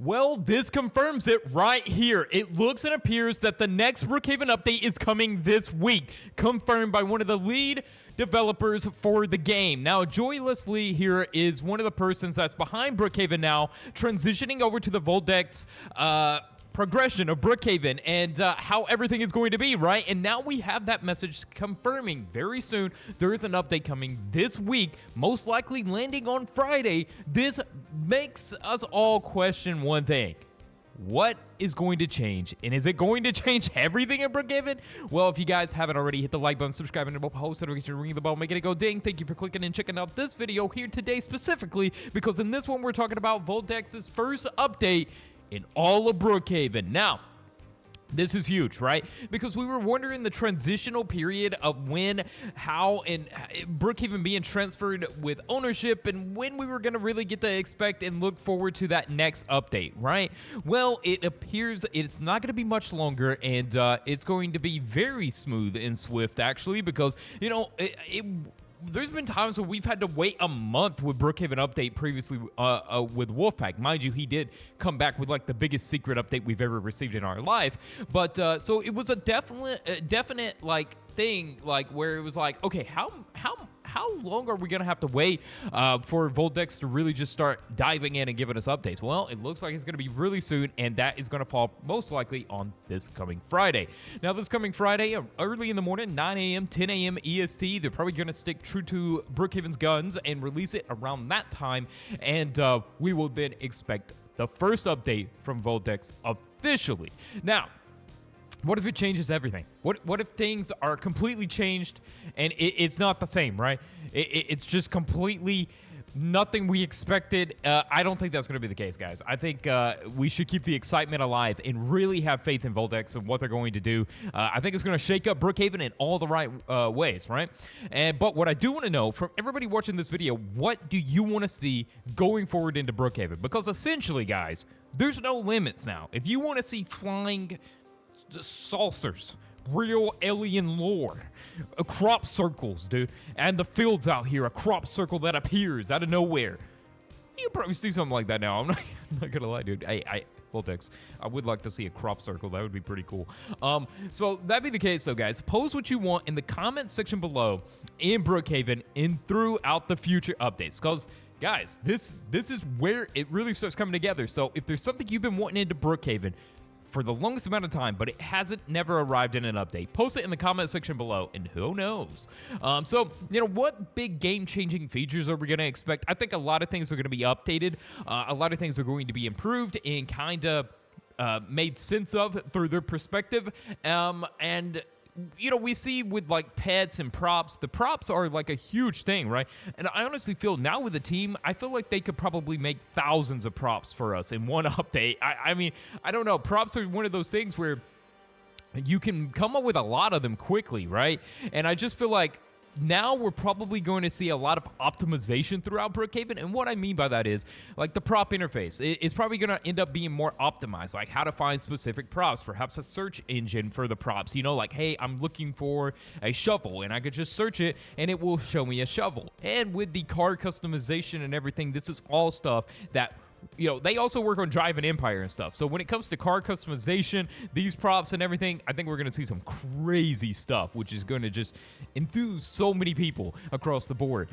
Well, this confirms it right here. It looks and appears that the next Brookhaven update is coming this week, confirmed by one of the lead developers for the game. Now, Joyless Lee here is one of the persons that's behind Brookhaven now, transitioning over to the Voldex progression of Brookhaven and how everything is going to be, right? And now we have that message confirming very soon there is an update coming this week, most likely landing on Friday. This makes us all question one thing. What is going to change? And is it going to change everything in Brookhaven? Well, if you guys haven't already, hit the like button, subscribe, and post notification, ring the bell, making it go ding. Thank you for clicking and checking out this video here today specifically, because in this one we're talking about Voldex's first update in all of Brookhaven. Now, this is huge, right? Because we were wondering the transitional period of when, how, and Brookhaven being transferred with ownership and when we were going to really get to expect and look forward to that next update, right? Well, it appears it's not going to be much longer, and it's going to be very smooth and swift, actually, because, you know, there's been times where we've had to wait a month with Brookhaven update previously with Wolfpack. Mind you, he did come back with like the biggest secret update we've ever received in our life. But so it was a definite like thing, like where it was like, okay, how long are we gonna have to wait for Voldex to really just start diving in and giving us updates? Well, it looks like it's gonna be really soon, and that is gonna fall most likely on this coming Friday. Now, this coming Friday, early in the morning, 9 a.m., 10 a.m. EST, they're probably gonna stick true to Brookhaven's guns and release it around that time, and we will then expect the first update from Voldex officially. Now, what if it changes everything? What if things are completely changed and it's not the same, right? It's just completely nothing we expected. I don't think that's going to be the case, guys. I think we should keep the excitement alive and really have faith in Voldex and what they're going to do. I think it's going to shake up Brookhaven in all the right ways, right? But what I do want to know from everybody watching this video, what do you want to see going forward into Brookhaven? Because essentially, guys, there's no limits now. If you want to see flying saucers, real alien lore, crop circles, dude, and the fields out here, a crop circle that appears out of nowhere. You probably see something like that now. I'm not gonna lie, dude. I Voldex, I would like to see a crop circle. That would be pretty cool. So that be the case, though, guys. Post what you want in the comment section below in Brookhaven and throughout the future updates, because guys, this is where it really starts coming together. So if there's something you've been wanting into Brookhaven for the longest amount of time, but it hasn't never arrived in an update, post it in the comment section below, and who knows? So, you know, what big game-changing features are we going to expect? I think a lot of things are going to be updated. A lot of things are going to be improved and kind of made sense of through their perspective. And you know, we see with like pets and props, the props are like a huge thing, right? And I honestly feel now with the team, I feel like they could probably make thousands of props for us in one update. I mean, I don't know. Props are one of those things where you can come up with a lot of them quickly, right? And I just feel like now we're probably going to see a lot of optimization throughout Brookhaven. And what I mean by that is, like, the prop interface is probably going to end up being more optimized, like how to find specific props, perhaps a search engine for the props, you know, like, hey, I'm looking for a shovel, and I could just search it and it will show me a shovel. And with the car customization and everything, this is all stuff that, you know, they also work on Drive and Empire and stuff. So when it comes to car customization, these props and everything, I think we're going to see some crazy stuff, which is going to just enthuse so many people across the board.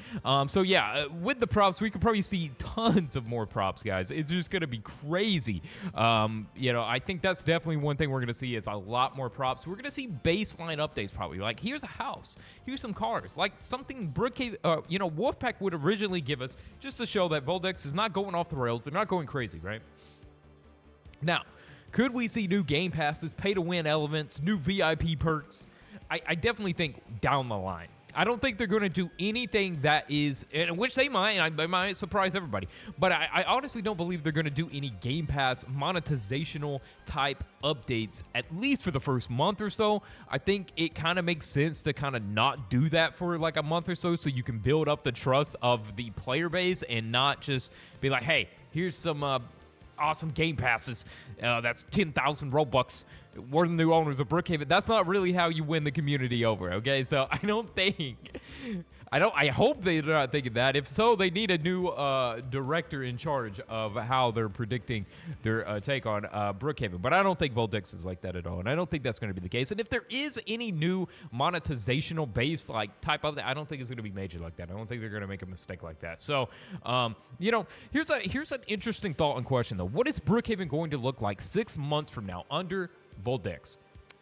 So yeah, with the props, we could probably see tons of more props, guys. It's just going to be crazy. You know, I think that's definitely one thing we're going to see is a lot more props. We're going to see baseline updates probably. Like, here's a house. Here's some cars. Like something Brookhaven, you know, Wolfpack would originally give us just to show that Voldex is not going off the rails. They're not going crazy, right? Now, could we see new game passes, pay-to-win elements, new VIP perks? I definitely think down the line. I don't think they're going to do anything that is, in which they might, and they might surprise everybody, but I honestly don't believe they're going to do any Game Pass monetizational type updates, at least for the first month or so. I think it kind of makes sense to kind of not do that for like a month or so you can build up the trust of the player base and not just be like, hey, here's some awesome Game Passes. That's 10,000 Robux. We're the new owners of Brookhaven. That's not really how you win the community over, okay? So I don't think I hope they're not thinking that. If so, they need a new director in charge of how they're predicting their take on Brookhaven. But I don't think Voldex is like that at all, and I don't think that's going to be the case. And if there is any new monetizational based like type of that, I don't think it's going to be major like that. I don't think they're going to make a mistake like that. So, you know, here's an interesting thought and question though. What is Brookhaven going to look like 6 months from now under Voldex?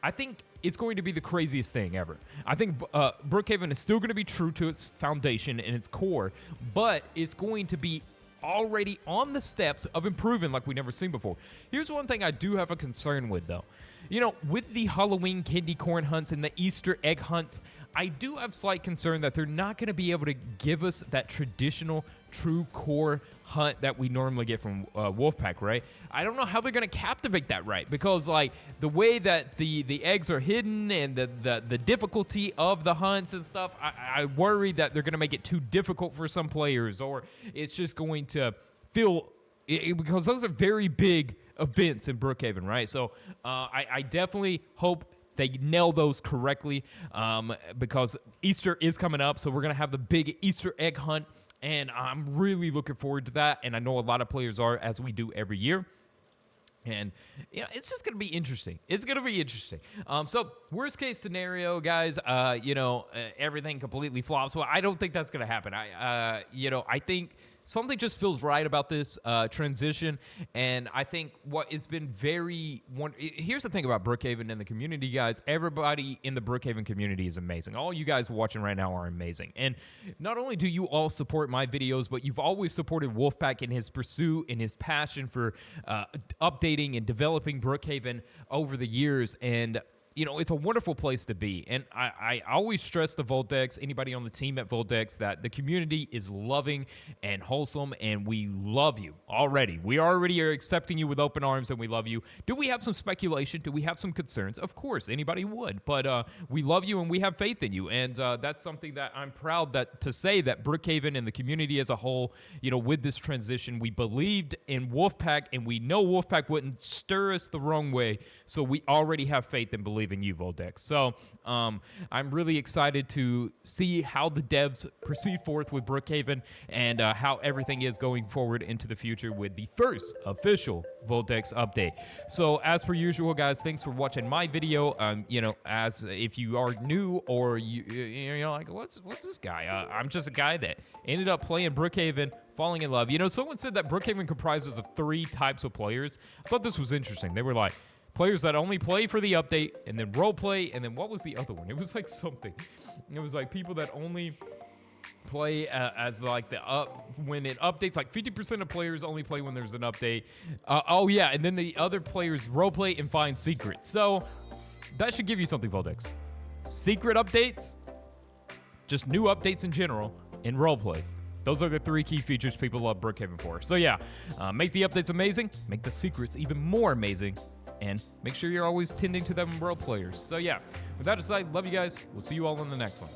I think it's going to be the craziest thing ever. I think Brookhaven is still going to be true to its foundation and its core, but it's going to be already on the steps of improving like we've never seen before. Here's one thing I do have a concern with, though. You know, with the Halloween candy corn hunts and the Easter egg hunts, I do have slight concern that they're not going to be able to give us that traditional true core hunt that we normally get from Wolfpack, right? I don't know how they're going to captivate that, right? Because like the way that the eggs are hidden and the difficulty of the hunts and stuff, I worry that they're going to make it too difficult for some players, or it's just going to feel because those are very big events in Brookhaven, right? So I definitely hope they nail those correctly because Easter is coming up, so we're going to have the big Easter egg hunt, and I'm really looking forward to that, and I know a lot of players are, as we do every year. And, you know, it's just going to be interesting. It's going to be interesting. So, worst case scenario, guys, you know, everything completely flops. Well, I don't think that's going to happen. You know, I think something just feels right about this transition, and I think what has been here's the thing about Brookhaven and the community, guys. Everybody in the Brookhaven community is amazing. All you guys watching right now are amazing, and not only do you all support my videos, but you've always supported Wolfpack in his pursuit and his passion for updating and developing Brookhaven over the years, and you know, it's a wonderful place to be. And I always stress to Voldex, anybody on the team at Voldex, that the community is loving and wholesome, and we love you already. We already are accepting you with open arms, and we love you. Do we have some speculation? Do we have some concerns? Of course, anybody would. But we love you, and we have faith in you. And that's something that I'm proud to say that Brookhaven and the community as a whole, you know, with this transition, we believed in Wolfpack, and we know Wolfpack wouldn't stir us the wrong way. So we already have faith and believe in you, Voldex. So I'm really excited to see how the devs proceed forth with Brookhaven and how everything is going forward into the future with the first official Voldex update. So as per usual, guys, thanks for watching my video. You know, as if you are new or you're like, what's this guy? I'm just a guy that ended up playing Brookhaven, falling in love. You know, someone said that Brookhaven comprises of 3 types of players. I thought this was interesting. They were like, players that only play for the update, and then role play, and then what was the other one? It was like something. It was like people that only play as like when it updates. Like 50% of players only play when there's an update. Oh yeah, and then the other players role play and find secrets. So that should give you something, Voldex. Secret updates, just new updates in general, and role plays. Those are the 3 key features people love Brookhaven for. So yeah, make the updates amazing, make the secrets even more amazing, and make sure you're always tending to them role players. So yeah, with that aside, love you guys. We'll see you all in the next one.